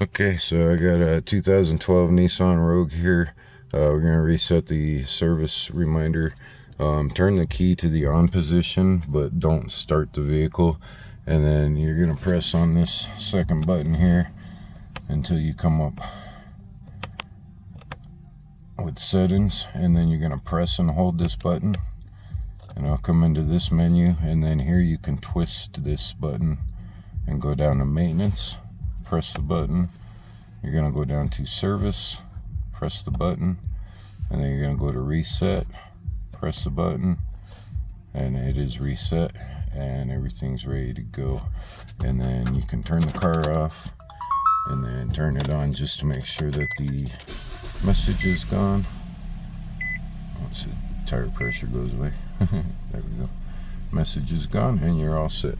Okay, so I got a 2012 Nissan Rogue here. We're going to reset the service reminder. Turn the key to the on position, but don't start the vehicle. And then you're going to press on this second button here until you come up with settings. And then you're going to press and hold this button. And I'll come into this menu. And then here you can twist this button and go down to maintenance. Press the button. You're going to go down to service, press the button, and then you're going to go to reset, press the button, and it is reset and everything's ready to go. And then you can turn the car off and then turn it on just to make sure that the message is gone. Once the tire pressure goes away. There we go. Message is gone and you're all set.